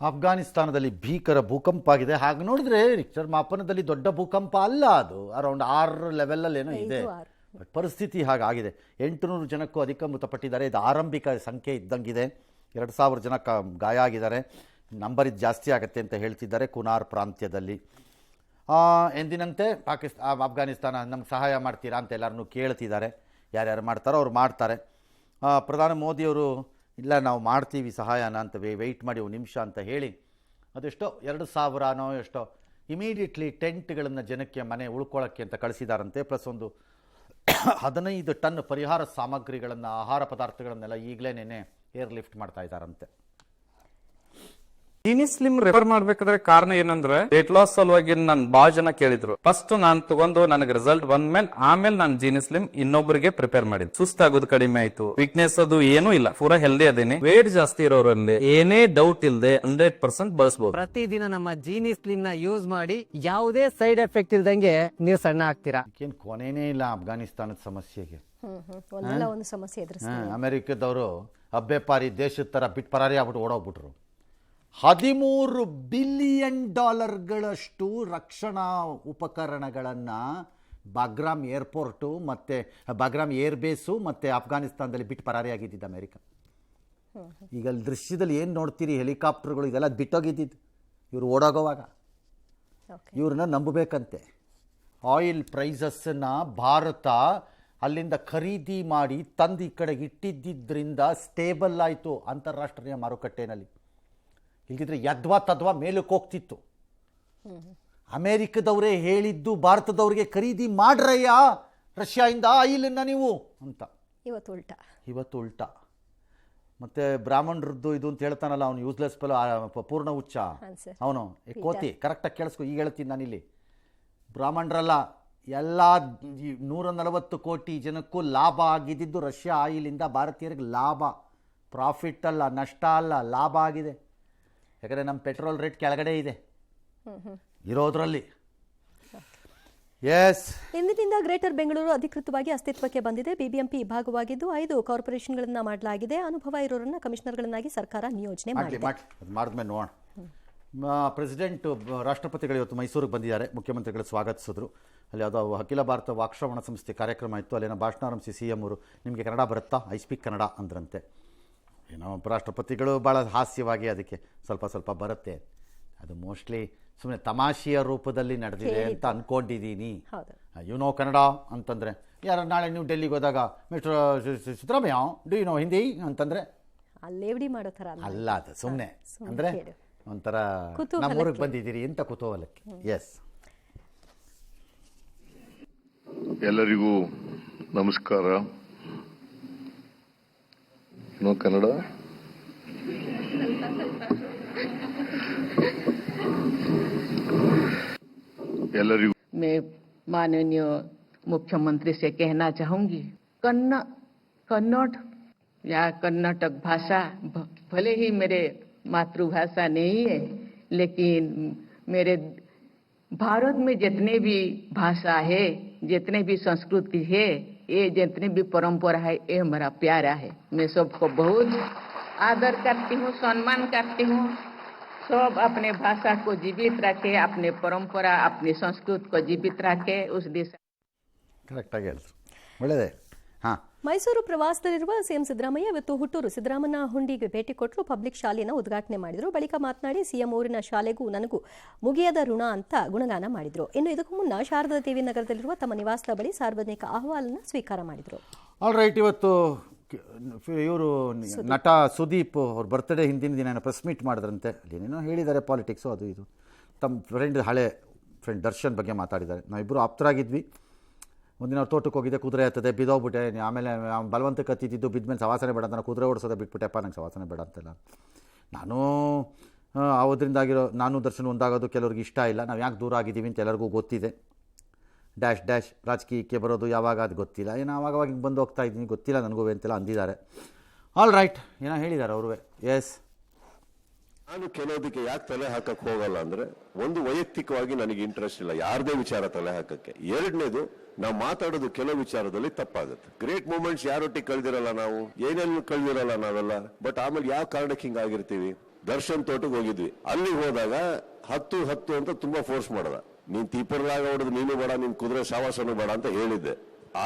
ಅಫ್ಘಾನಿಸ್ತಾನದಲ್ಲಿ ಭೀಕರ ಭೂಕಂಪ ಆಗಿದೆ. ಹಾಗೆ ನೋಡಿದ್ರೆ ರಿಕ್ಟರ್ ಮಾಪನದಲ್ಲಿ ದೊಡ್ಡ ಭೂಕಂಪ ಅಲ್ಲ, ಅದು ಅರೌಂಡ್ 6 ಲೆವೆಲಲ್ಲಿ ಏನೋ ಇದೆ. ಬಟ್ ಪರಿಸ್ಥಿತಿ ಹಾಗಾಗಿದೆ. 800 ಜನಕ್ಕೂ ಅಧಿಕ ಮೃತಪಟ್ಟಿದ್ದಾರೆ. ಇದು ಆರಂಭಿಕ ಸಂಖ್ಯೆ ಇದ್ದಂಗಿದೆ. 2000 ಜನ ಗಾಯ ಆಗಿದ್ದಾರೆ. ನಂಬರ್ ಇದು ಜಾಸ್ತಿ ಆಗುತ್ತೆ ಅಂತ ಹೇಳ್ತಿದ್ದಾರೆ ಕುನಾರ್ ಪ್ರಾಂತ್ಯದಲ್ಲಿ. ಎಂದಿನಂತೆ ಅಫ್ಘಾನಿಸ್ತಾನ ನಮ್ಗೆ ಸಹಾಯ ಮಾಡ್ತೀರಾ ಅಂತ ಎಲ್ಲರನ್ನೂ ಕೇಳ್ತಿದ್ದಾರೆ. ಯಾರ್ಯಾರು ಮಾಡ್ತಾರೋ ಅವ್ರು ಮಾಡ್ತಾರೆ. ಪ್ರಧಾನಿ ಮೋದಿಯವರು ಇಲ್ಲ ನಾವು ಮಾಡ್ತೀವಿ ಸಹಾಯನ ಅಂತ ವೆಯ್ಟ್ ಮಾಡಿ ಒಂದು ನಿಮಿಷ ಅಂತ ಹೇಳಿ ಅದೆಷ್ಟೋ 2000ನೋ ಎಷ್ಟೋ ಇಮಿಡಿಯೇಟ್ಲಿ ಟೆಂಟ್ಗಳನ್ನು ಜನಕ್ಕೆ ಮನೆ ಉಳ್ಕೊಳ್ಳೋಕ್ಕೆ ಅಂತ ಕಳಿಸಿದಾರಂತೆ. ಪ್ಲಸ್ ಒಂದು 15 ಟನ್ ಪರಿಹಾರ ಸಾಮಗ್ರಿಗಳನ್ನು, ಆಹಾರ ಪದಾರ್ಥಗಳನ್ನೆಲ್ಲ ಈಗಲೇ ಏರ್ ಲಿಫ್ಟ್ ಮಾಡ್ತಾ ಇದ್ದಾರಂತೆ. ಜೀನಿ ಸ್ಲಿಮ್ ರೆಫರ್ ಮಾಡ್ಬೇಕಾದ್ರೆ ಕಾರಣ ಏನಂದ್ರೆ ವೇಟ್ ಲಾಸ್ ಸಲುವಾಗಿ ನನ್ ಬಾಳ ಜನ ಕೇಳಿದ್ರು. ಫಸ್ಟ್ ನಾನ್ ತಗೊಂಡು ನನಗೆ ರಿಸಲ್ಟ್ ಬಂದ್ಮೇಲೆ ಆಮೇಲೆ ನಾನು ಜೀನಿ ಸ್ಲಿಮ್ ಇನ್ನೊಬ್ಬರಿಗೆ ಪ್ರಿಪೇರ್ ಮಾಡಿದ್. ಸುಸ್ತಾಗೋದು ಕಡಿಮೆ ಆಯ್ತು, ವೀಕ್ನೆಸ್ ಅದು ಏನೂ ಇಲ್ಲ, ಪೂರಾ ಹೆಲ್ದಿ ಅದೇನೆ. ವೇಟ್ ಜಾಸ್ತಿ ಇರೋರಲ್ಲಿ ಏನೇ ಡೌಟ್ ಇಲ್ಲದೆ 100% ಬಳಸಬಹುದು. ಪ್ರತಿದಿನ ನಮ್ಮ ಜೀನಿ ಸ್ಲಿಮ್ ನ ಯೂಸ್ ಮಾಡಿ ಯಾವುದೇ ಸೈಡ್ ಎಫೆಕ್ಟ್ ಇಲ್ದಂಗೆ ನೀವು ಸಣ್ಣ ಆಗ್ತೀರಾ. ಏನ್ ಕೊನೆನೇ ಇಲ್ಲ ಅಫ್ಘಾನಿಸ್ತಾನದ ಸಮಸ್ಯೆಗೆ. ಒಂದು ಸಮಸ್ಯೆ ಅಮೆರಿಕದವರು ಅಬ್ಬೆಪಾರಿ ದೇಶದ ತರ ಬಿಟ್ಟು ಪರಾರಿ ಆಗ್ಬಿಟ್ಟು ಓಡೋಗ್ಬಿಟ್ರು. $13 ಬಿಲಿಯನ್ ರಕ್ಷಣಾ ಉಪಕರಣಗಳನ್ನು ಬಾಗ್ರಾಮ್ ಏರ್ಪೋರ್ಟು ಮತ್ತು ಬಾಗ್ರಾಮ್ ಏರ್ಬೇಸು ಮತ್ತು ಅಫ್ಘಾನಿಸ್ತಾನದಲ್ಲಿ ಬಿಟ್ಟು ಪರಾರಿಯಾಗಿದ್ದಿದ್ದು ಅಮೆರಿಕ. ಈಗ ಅಲ್ಲಿ ದೃಶ್ಯದಲ್ಲಿ ಏನು ನೋಡ್ತೀರಿ, ಹೆಲಿಕಾಪ್ಟರ್ಗಳು ಇದೆಲ್ಲ ಬಿಟ್ಟೋಗಿದ್ದಿದ್ದು ಇವರು ಓಡೋಗೋವಾಗ. ಇವ್ರನ್ನ ನಂಬಬೇಕಂತೆ. ಆಯಿಲ್ ಪ್ರೈಸಸ್ಸನ್ನು ಭಾರತ ಅಲ್ಲಿಂದ ಖರೀದಿ ಮಾಡಿ ತಂದು ಈ ಕಡೆಗೆ ಇಟ್ಟಿದ್ದರಿಂದ ಸ್ಟೇಬಲ್ ಆಯಿತು ಅಂತಾರಾಷ್ಟ್ರೀಯ ಮಾರುಕಟ್ಟೆಯಲ್ಲಿ. ಇಲ್ದಿದ್ರೆ ಯದ್ವಾ ತದ್ವಾ ಮೇಲಕ್ಕೆ ಹೋಗ್ತಿತ್ತು. ಅಮೇರಿಕದವರೇ ಹೇಳಿದ್ದು ಭಾರತದವ್ರಿಗೆ ಖರೀದಿ ಮಾಡ್ರಯ್ಯ ರಷ್ಯಾದಿಂದ ಆಯಿಲನ್ನು ನೀವು ಅಂತ. ಇವತ್ತು ಉಲ್ಟಾ. ಮತ್ತು ಬ್ರಾಹ್ಮಣರದ್ದು ಇದು ಅಂತ ಹೇಳ್ತಾನಲ್ಲ ಅವನು, ಯೂಸ್ಲೆಸ್ ಪೂರ್ಣ ಉಚ್ಚ ಅವನು ಕೋತಿ. ಕರೆಕ್ಟಾಗಿ ಕೇಳಿಸ್ಕೊ, ಈಗ ಹೇಳ್ತೀನಿ ನಾನಿಲ್ಲಿ. ಬ್ರಾಹ್ಮಣರಲ್ಲ, ಎಲ್ಲ 140 ಕೋಟಿ ಜನಕ್ಕೂ ಲಾಭ ಆಗಿದ್ದು ರಷ್ಯಾ ಆಯಿಲಿಂದ ಭಾರತೀಯರಿಗೆ ಲಾಭ. ಪ್ರಾಫಿಟ್ ಅಲ್ಲ, ನಷ್ಟ ಅಲ್ಲ, ಲಾಭ ಆಗಿದೆ. ಯಾಕಂದರೆ ನಮ್ಮ ಪೆಟ್ರೋಲ್ ರೇಟ್ ಕೆಳಗಡೆ ಇದೆ ಇರೋದ್ರಲ್ಲಿ. ಎಸ್, ಇಂದಿನಿಂದ ಗ್ರೇಟರ್ ಬೆಂಗಳೂರು ಅಧಿಕೃತವಾಗಿ ಅಸ್ತಿತ್ವಕ್ಕೆ ಬಂದಿದೆ. ಬಿಬಿಎಂಪಿ ವಿಭಾಗವಾಗಿದ್ದು 5 ಕಾರ್ಪೊರೇಷನ್ಗಳನ್ನು ಮಾಡಲಾಗಿದೆ. ಅನುಭವ ಇರೋರನ್ನ ಕಮಿಷನರ್ಗಳನ್ನಾಗಿ ಸರ್ಕಾರ ನಿಯೋಜನೆ ಮಾಡಿದ್ಮೇಲೆ ನೋಡೋಣ. ಪ್ರೆಸಿಡೆಂಟ್ ರಾಷ್ಟ್ರಪತಿಗಳು ಇವತ್ತು ಮೈಸೂರಿಗೆ ಬಂದಿದ್ದಾರೆ. ಮುಖ್ಯಮಂತ್ರಿಗಳು ಸ್ವಾಗತಿಸಿದ್ರು. ಅಲ್ಲಿ ಯಾವುದೋ ಅಖಿಲ ಭಾರತ ವಾಕ್ಶ್ರವಣ ಸಂಸ್ಥೆ ಕಾರ್ಯಕ್ರಮ ಇತ್ತು. ಅಲ್ಲಿನ ಭಾಷಣ ಆರಂಭಿಸಿ CM ಅವರು ನಿಮಗೆ ಕನ್ನಡ ಬರುತ್ತಾ, ಐ ಸ್ಪೀಕ್ ಕನ್ನಡ ಅಂದ್ರಂತೆ. ಏನೋ ರಾಷ್ಟ್ರಪತಿಗಳು ಭಾಳ ಹಾಸ್ಯವಾಗಿ ಅದಕ್ಕೆ ಸ್ವಲ್ಪ ಬರುತ್ತೆ. ಅದು ಮೋಸ್ಟ್ಲಿ ಸುಮ್ಮನೆ ತಮಾಷೆಯ ರೂಪದಲ್ಲಿ ನಡೆದಿದೆ ಅಂತ ಅಂದ್ಕೊಂಡಿದ್ದೀನಿ. ಕನ್ನಡ ಅಂತಂದರೆ ಯಾರು ನಾಳೆ ನೀವು ಡೆಲ್ಲಿಗೆ ಹೋದಾಗ mister Siddaramaiah do you know Hindi ಅಂತಂದರೆ ಅಲ್ಲ, ಅದು ಸುಮ್ಮನೆ ಅಂದರೆ ಒಂಥರ ನಮ್ಮೂರಿಗೆ ಬಂದಿದ್ದೀರಿ ಅಂತ ಕುತೂಹಲಕ್ಕೆ. ಎಸ್, ಎಲ್ಲರಿಗೂ ನಮಸ್ಕಾರ. ಕನ್ನಡ ಎಲ್ಲರಿಗೂ मैं माननीय मुख्यमंत्री से कहना चाहूंगी, कन्नड़ या कर्नाटक भाषा भले ही मेरे मातृभाषा नहीं है, लेकिन मेरे भारत में जितने भी भाषा है, जितने भी संस्कृति है, ये जितने भी परंपरा है, ये हमारा प्यारा है. मैं सबको बहुत आदर करती हूँ, सम्मान करती हूँ. सब अपने भाषा को जीवित रखे, अपने परंपरा, अपनी संस्कृति को जीवित रखे. उस दिशा ಕರೆಕ್ಟಾಗಿ ಹೇಳಿದ್ರು. ಒಳ್ಳೆಯದೇ. ಹಾಂ, ಮೈಸೂರು ಪ್ರವಾಸದಲ್ಲಿರುವ ಸಿಎಂ ಸಿದ್ದರಾಮಯ್ಯ ಇವತ್ತು ಹುಟ್ಟೂರು ಸಿದ್ದರಾಮನ ಹುಂಡಿಗೆ ಭೇಟಿ ಕೊಟ್ಟರು. ಪಬ್ಲಿಕ್ ಶಾಲೆಯನ್ನು ಉದ್ಘಾಟನೆ ಮಾಡಿದರು. ಬಳಿಕ ಮಾತನಾಡಿ ಸಿಎಂ ಊರಿನ ಶಾಲೆಗೂ ನನಗೂ ಮುಗಿಯದ ಋಣ ಅಂತ ಗುಣಗಾನ ಮಾಡಿದರು. ಇನ್ನು ಇದಕ್ಕೂ ಮುನ್ನ ಶಾರದಾ ದೇವಿ ನಗರದಲ್ಲಿರುವ ತಮ್ಮ ನಿವಾಸದ ಬಳಿ ಸಾರ್ವಜನಿಕ ಅಹವಾಲನ್ನು ಸ್ವೀಕಾರ ಮಾಡಿದರು. All right. ಇವತ್ತು ಇವರು ನಟ ಸುದೀಪ್ ಅವ್ರ ಬರ್ತ್ಡೇ ಹಿಂದಿನ ದಿನ ಪ್ರೆಸ್ ಮೀಟ್ ಮಾಡಿದ್ರಂತೆ. ಏನೇನೋ ಹೇಳಿದ್ದಾರೆ, ಪಾಲಿಟಿಕ್ಸು ಅದು ಇದು. ತಮ್ಮ ಹಳೆ ಫ್ರೆಂಡ್ ದರ್ಶನ್ ಬಗ್ಗೆ ಮಾತಾಡಿದ್ದಾರೆ. ನಾವಿಬ್ಬರು ಆಪ್ತರಾಗಿದ್ವಿ. ಒಂದಿನ ಅವ್ರು ತೋಟಕ್ಕೆ ಹೋಗಿದ್ದೆ, ಕುದುರೆ ಹತ್ತದೆ, ಬಿದ್ದೋಗ್ಬಿಟ್ಟೆ. ಆಮೇಲೆ ಬಲವಂತ ಕತ್ತಿದ್ದು ಬಿದ್ಮೇಲೆ ಸವಾಸನೆ ಬೇಡ ಅಂತ ನಾನು ಕುದುರೆ ಓಡಿಸೋದೆ ಬಿಟ್ಬಿಟ್ಟೆಪ್ಪ, ನಂಗೆ ಸವಾಸನೆ ಬೇಡ ಅಂತೆಲ್ಲ. ನಾನು ಅವರಿಂದಾಗಿರೋ ನಾನು ದರ್ಶನ ಒಂದಾಗೋದು ಕೆಲವ್ರಿಗೆ ಇಷ್ಟ ಇಲ್ಲ. ನಾವು ಯಾಕೆ ದೂರ ಆಗಿದ್ದೀವಿ ಅಂತ ಎಲ್ಲರಿಗೂ ಗೊತ್ತಿದೆ. ಡ್ಯಾಶ್ ರಾಜಕೀಯಕ್ಕೆ ಬರೋದು ಯಾವಾಗ ಅದು ಗೊತ್ತಿಲ್ಲ. ಏನೋ ಆವಾಗವಾಗ ಬಂದು ಹೋಗ್ತಾ ಇದ್ದೀನಿ, ಗೊತ್ತಿಲ್ಲ ನನಗೂ ಅಂತೆಲ್ಲ ಅಂದಿದ್ದಾರೆ. ಆಲ್ ರೈಟ್, ಏನೋ ಹೇಳಿದ್ದಾರೆ ಅವರು. ಎಸ್, ನಾನು ಕೆಲವೊಂದಕ್ಕೆ ಯಾಕೆ ತಲೆ ಹಾಕಕ್ಕೆ ಹೋಗಲ್ಲ ಅಂದ್ರೆ, ಒಂದು ವೈಯಕ್ತಿಕವಾಗಿ ನನಗೆ ಇಂಟ್ರೆಸ್ಟ್ ಇಲ್ಲ ಯಾರದೇ ವಿಚಾರ ತಲೆ ಹಾಕಕ್ಕೆ. ಎರಡನೇದು, ನಾವು ಮಾತಾಡೋದು ಕೆಲವು ವಿಚಾರದಲ್ಲಿ ತಪ್ಪಾಗುತ್ತೆ. ಗ್ರೇಟ್ ಮೂಮೆಂಟ್ಸ್ ಯಾರೊಟ್ಟಿಗೆ ಕಳೆದಿರಲ್ಲ, ನಾವು ಏನೇನು ಕಳೆದಿರಲ್ಲ ನಾವೆಲ್ಲ. ಬಟ್ ಆಮೇಲೆ ಯಾವ ಕಾರಣಕ್ಕೆ ಹಿಂಗಾಗಿರ್ತೀವಿ, ದರ್ಶನ್ ತೋಟಕ್ಕೆ ಹೋಗಿದ್ವಿ. ಅಲ್ಲಿ ಹೋದಾಗ 10 ಅಂತ ತುಂಬಾ ಫೋರ್ಸ್ ಮಾಡದ. ನೀನ್ ತೀಪರ್ಲಾಗ ಹೊಡೆದು ನೀನು ಬೇಡ, ನಿನ್ ಕುದುರೆ ಸಾವಾಸನು ಬೇಡ ಅಂತ ಹೇಳಿದ್ದೆ.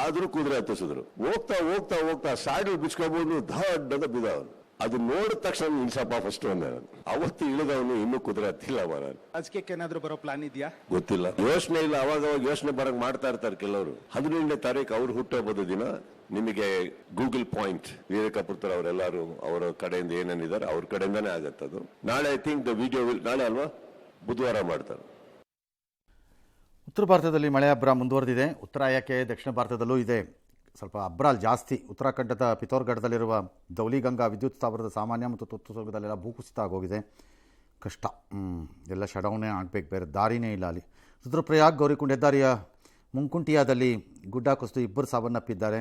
ಆದ್ರೂ ಕುದುರೆ ಹತ್ತಿಸಿದ್ರು. ಹೋಗ್ತಾ ಹೋಗ್ತಾ ಹೋಗ್ತಾ ಸ್ಯಾಡಲ್ ಬಿಚ್ಕೊಬಹುದು, ದಡ್ ಅಂತ ಬಿದ್ದವನು. ಅದು ನೋಡಿದ ತಕ್ಷಣ ನಿಲ್ಸಪ್ಪ ಫಸ್ಟ್ ಒಂದೇ. ಅವತ್ತು ಇಳಿದವನು ಇನ್ನೂ ಕುದುರೆ ಹತ್ತಿಲ್ಲ ಬರ. ರಾಜಕೀಯಕ್ಕೆ ಏನಾದ್ರು ಬರೋ ಪ್ಲಾನ್ ಇದೆಯಾ? ಗೊತ್ತಿಲ್ಲ, ಯೋಚನೆ ಇಲ್ಲ. ಅವಾಗ ಯೋಚನೆ ಬರಂಗ್ ಮಾಡ್ತಾ ಇರ್ತಾರೆ ಕೆಲವರು. 17ನೇ ತಾರೀಕು ಅವ್ರು ಹುಟ್ಟುಹಬ್ಬದ ದಿನ ನಿಮಗೆ ಗೂಗಲ್ ಪಾಯಿಂಟ್ ವೀರಕಪುತ್ರ ಅವರೆಲ್ಲರೂ ಅವರ ಕಡೆಯಿಂದ ಏನೇನಿದ್ದಾರೆ ಅವ್ರ ಕಡೆಯಿಂದಾನೇ ಆಗತ್ತದು. ನಾಳೆ ಐ ಥಿಂಕ್ ದ ವಿಡಿಯೋ ನಾಳೆ ಅಲ್ವಾ, ಬುಧವಾರ ಮಾಡ್ತಾರೆ. ಉತ್ತರ ಭಾರತದಲ್ಲಿ ಮಳೆ ಅಬ್ಬರ ಮುಂದುವರೆದಿದೆ. ಉತ್ತರಾಯಕ್ಕೆ ದಕ್ಷಿಣ ಭಾರತದಲ್ಲೂ ಇದೆ. ಸ್ವಲ್ಪ ಅಬ್ರಾಲ್ ಜಾಸ್ತಿ. ಉತ್ತರಾಖಂಡದ ಪಿಥೋರ್ಗಢದಲ್ಲಿರುವ ದೌಲಿಗಂಗಾ ವಿದ್ಯುತ್ ಸ್ಥಾವರದ ಸಾಮಾನ್ಯ ಮತ್ತು ತುರ್ತು ಸೌಲಭ್ಯದಲ್ಲೆಲ್ಲ ಭೂಕುಸಿತ ಆಗೋಗಿದೆ. ಕಷ್ಟ. ಎಲ್ಲ ಶಡೌನೇ ಆಗಬೇಕು, ಬೇರೆ ದಾರಿನೇ ಇಲ್ಲ ಅಲ್ಲಿ. ರುದ್ರಪ್ರಯಾಗ್ ಗೌರಿಕುಂಡ್ ಹೆದ್ದಾರಿಯ ಮುಂಕುಂಟಿಯಾದಲ್ಲಿ ಗುಡ್ಡ ಕುಸಿದು 2 ಸಾವನ್ನಪ್ಪಿದ್ದಾರೆ.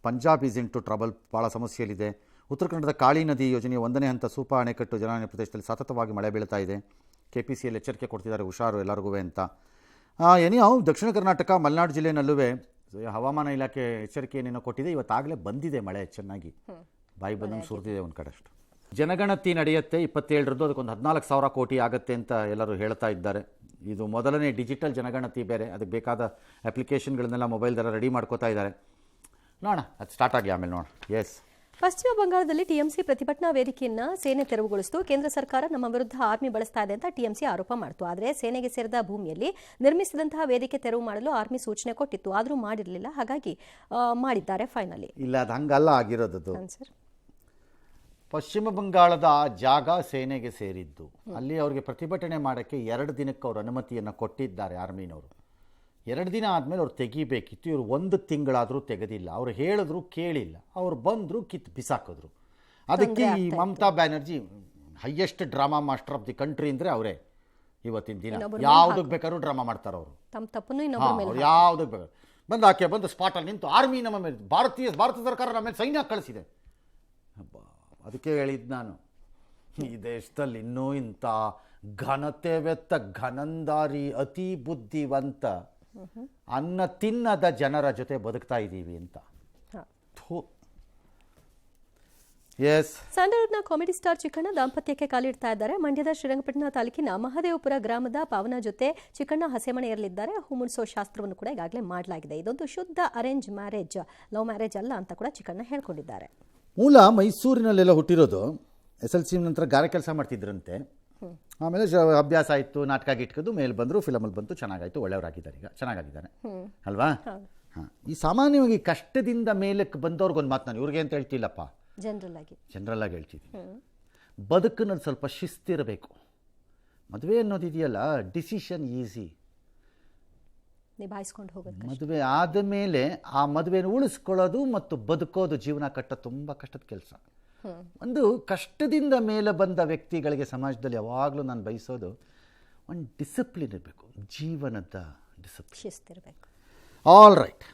Punjab is into trouble, ಭಾಳ ಸಮಸ್ಯೆಯಲ್ಲಿದೆ. ಉತ್ತರಾಖಂಡದ ಕಾಳಿ ನದಿ ಯೋಜನೆಯ 1ನೇ ಹಂತ ಸೂಪಾ ಅಣೆಕಟ್ಟು ಜಲಾನಯ ಪ್ರದೇಶದಲ್ಲಿ ಸತತವಾಗಿ ಮಳೆ ಬೀಳ್ತಾ ಇದೆ. KPCL ಎಚ್ಚರಿಕೆ ಕೊಡ್ತಿದ್ದಾರೆ, ಹುಷಾರು ಎಲ್ಲರಿಗೂ ಅಂತ. ಏನಿಯಾವ್ ದಕ್ಷಿಣ ಕರ್ನಾಟಕ ಮಲೆನಾಡು ಜಿಲ್ಲೆಯಲ್ಲೂ ಹವಾಮಾನ ಇಲಾಖೆ ಎಚ್ಚರಿಕೆ ಏನೇನೋ ಕೊಟ್ಟಿದೆ. ಇವತ್ತಾಗಲೇ ಬಂದಿದೆ ಮಳೆ ಚೆನ್ನಾಗಿ, ಬಾಯಿ ಬಂದಂಗೆ ಸುರಿದಿದೆ ಒಂದು ಕಡೆ. ಅಷ್ಟು ಜನಗಣತಿ ನಡೆಯುತ್ತೆ 27ರಂದು. ಅದಕ್ಕೊಂದು 14,000 ಕೋಟಿ ಆಗುತ್ತೆ ಅಂತ ಎಲ್ಲರೂ ಹೇಳ್ತಾ ಇದ್ದಾರೆ. ಇದು ಮೊದಲನೇ ಡಿಜಿಟಲ್ ಜನಗಣತಿ ಬೇರೆ, ಅದಕ್ಕೆ ಬೇಕಾದ ಅಪ್ಲಿಕೇಶನ್ಗಳನ್ನೆಲ್ಲ ಮೊಬೈಲ್ದೆಲ್ಲ ರೆಡಿ ಮಾಡ್ಕೋತಾ ಇದ್ದಾರೆ. ನೋಡೋಣ, ಅದು ಸ್ಟಾರ್ಟ್ ಆಗಲಿ ಆಮೇಲೆ ನೋಡೋಣ. ಎಸ್. ಪಶ್ಚಿಮ ಬಂಗಾಳದಲ್ಲಿ ಟಿಎಂಸಿ ಪ್ರತಿಭಟನಾ ವೇದಿಕೆಯನ್ನ ಸೇನೆ ತೆರವುಗೊಳಿಸಿತು. ಕೇಂದ್ರ ಸರ್ಕಾರ ನಮ್ಮ ವಿರುದ್ಧ ಆರ್ಮಿ ಬಳಸ್ತಾ ಇದೆ ಅಂತ ಟಿಎಂಸಿ ಆರೋಪ ಮಾಡಿತು. ಆದರೆ ಸೇನೆಗೆ ಸೇರಿದ ಭೂಮಿಯಲ್ಲಿ ನಿರ್ಮಿಸಿದಂತಹ ವೇದಿಕೆ ತೆರವು ಮಾಡಲು ಆರ್ಮಿ ಸೂಚನೆ ಕೊಟ್ಟಿತ್ತು, ಆದರೂ ಮಾಡಿರಲಿಲ್ಲ. ಹಾಗಾಗಿ ಮಾಡಿದ್ದಾರೆ ಫೈನಲಿ. ಇಲ್ಲ, ಅದು ಹಂಗಲ್ಲ ಆಗಿರೋದು. ಪಶ್ಚಿಮ ಬಂಗಾಳದ ಜಾಗ ಸೇನೆಗೆ ಸೇರಿದ್ದು. ಅಲ್ಲಿ ಅವ್ರಿಗೆ ಪ್ರತಿಭಟನೆ ಮಾಡೋಕ್ಕೆ 2 ದಿನಕ್ಕೆ ಅವರು ಅನುಮತಿಯನ್ನು ಕೊಟ್ಟಿದ್ದಾರೆ ಆರ್ಮಿನವರು. 2 ದಿನ ಆದಮೇಲೆ ಅವ್ರು ತೆಗಿಬೇಕಿತ್ತು. ಇವರು 1 ತಿಂಗಳಾದರೂ ತೆಗೆದಿಲ್ಲ. ಅವ್ರು ಹೇಳಿದ್ರು ಕೇಳಿಲ್ಲ. ಅವ್ರು ಬಂದರು, ಕಿತ್ತು ಬಿಸಾಕಿದ್ರು. ಅದಕ್ಕೆ ಈ Mamata Banerjee highest drama master of the country ಅಂದರೆ ಅವರೇ. ಇವತ್ತಿನ ದಿನ ಯಾವುದಕ್ಕೆ ಬೇಕಾದ್ರೂ ಡ್ರಾಮಾ ಮಾಡ್ತಾರೆ ಅವರು. ಅವ್ರು ಯಾವುದಕ್ಕೆ ಬೇಕಾದ್ರು ಬಂದು ಸ್ಪಾಟಲ್ಲಿ ನಿಂತು ಆರ್ಮಿ ನಮ್ಮ ಮೇಲೆ, ಭಾರತ ಸರ್ಕಾರ ನಮ್ಮ ಮೇಲೆ ಸೈನ್ಯ ಕಳಿಸಿದೆ. ಅದಕ್ಕೆ ಹೇಳಿದ್ದು ನಾನು, ಈ ದೇಶದಲ್ಲಿ ಇನ್ನೂ ಇಂಥ ಘನತೆವೆತ್ತ ಘನಂದಾರಿ ಅತಿ ಬುದ್ಧಿವಂತ ಅನ್ನ ತಿನ್ನದ ಜನರ ಜೊತೆ ಬದುಕ್ತಾ ಇದ್ದೀವಿ ಅಂತ. ಸ್ಯಾಂಡಲ್ವುಡ್ನ ಕಾಮಿಡಿ ಸ್ಟಾರ್ ಚಿಕ್ಕಣ್ಣ ದಾಂಪತ್ಯಕ್ಕೆ ಕಾಲಿಡ್ತಾ ಇದ್ದಾರೆ. ಮಂಡ್ಯದ ಶ್ರೀರಂಗಪಟ್ಟಣ ತಾಲೂಕಿನ ಮಹದೇವಪುರ ಗ್ರಾಮದ ಪಾವನ ಜೊತೆ ಚಿಕ್ಕಣ್ಣ ಹಸೆಮಣೆಯರಲಿದ್ದಾರೆ. ಹೂಮುಣಿಸೋ ಶಾಸ್ತ್ರವನ್ನು ಕೂಡ ಈಗಾಗಲೇ ಮಾಡಲಾಗಿದೆ. ಇದೊಂದು ಶುದ್ಧ ಅರೇಂಜ್ ಮ್ಯಾರೇಜ್, ಲವ್ ಮ್ಯಾರೇಜ್ ಅಲ್ಲ ಅಂತ ಕೂಡ ಚಿಕ್ಕಣ್ಣ ಹೇಳ್ಕೊಂಡಿದ್ದಾರೆ. ಮೂಲ ಮೈಸೂರಿನಲ್ಲೆಲ್ಲ ಹುಟ್ಟಿರೋದು. SLC ನಂತರ ಗಾರೆ ಕೆಲಸ ಮಾಡ್ತಿದ್ರಂತೆ. ಆಮೇಲೆ ಅಭ್ಯಾಸ ಆಯಿತು, ನಾಟಕ ಗಿಟ್ಕದು ಮೇಲೆ ಬಂದರು, ಫಿಲಮಲ್ಲಿ ಬಂತು, ಚೆನ್ನಾಗಾಯಿತು, ಒಳ್ಳೆಯವರಾಗಿದ್ದಾರೆ, ಈಗ ಚೆನ್ನಾಗಿದ್ದಾರೆ ಅಲ್ವಾ. ಹಾಂ, ಈ ಸಾಮಾನ್ಯವಾಗಿ ಕಷ್ಟದಿಂದ ಮೇಲಕ್ಕೆ ಬಂದವ್ರಿಗೊಂದು ಮಾತು, ನಾನು ಇವ್ರಿಗೆ ಅಂತ ಹೇಳ್ತಿಲ್ಲಪ್ಪ, ಜನರಲ್ ಆಗಿ ಹೇಳ್ತಿದ್ದೀನಿ. ಬದುಕಿನಲ್ಲಿ ಸ್ವಲ್ಪ ಶಿಸ್ತಿರಬೇಕು. ಮದುವೆ ಅನ್ನೋದಿದೆಯಲ್ಲ, ಡಿಸಿಷನ್ ಈಸಿ. ನಿಭಾಯಿಸ್ಕೊಂಡು ಹೋಗೋದು. ಮದುವೆ ಆದಮೇಲೆ ಆ ಮದುವೆನ ಉಳಿಸ್ಕೊಳ್ಳೋದು ಮತ್ತು ಬದುಕೋದು, ಜೀವನ ಕಟ್ಟೋದು ತುಂಬ ಕಷ್ಟದ ಕೆಲಸ. ಒಂದು ಕಷ್ಟದಿಂದ ಮೇಲೆ ಬಂದ ವ್ಯಕ್ತಿಗಳಿಗೆ ಸಮಾಜದಲ್ಲಿ ಯಾವಾಗಲೂ ನಾನು ಬಯಸೋದು ಒಂದು ಡಿಸಿಪ್ಲಿನ್ ಇರಬೇಕು, ಜೀವನದ ಡಿಸಿಪ್ಲಿನ್, ಶಿಸ್ತಿರಬೇಕು. All right.